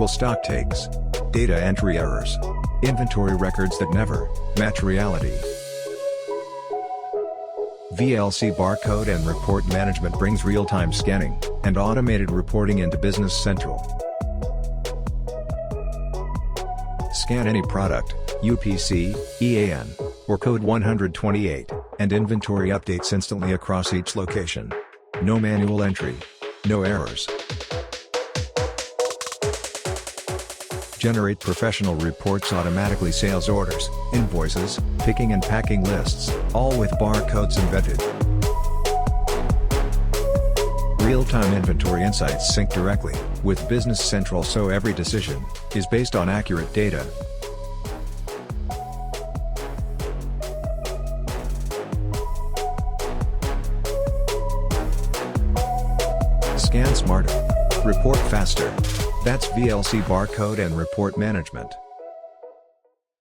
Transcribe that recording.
Unusual stock takes. Data entry errors. Inventory records that never match reality. VLC Barcode and Report Management brings real-time scanning and automated reporting into Business Central. Scan any product, UPC, EAN, or code 128, and inventory updates instantly across each location. No manual entry. No errors. Generate professional reports automatically. Sales orders, invoices, picking and packing lists, all with barcodes embedded. Real-time inventory insights sync directly with Business Central, so every decision is based on accurate data. Scan smarter. Report faster. That's VLC Barcode and Report Management.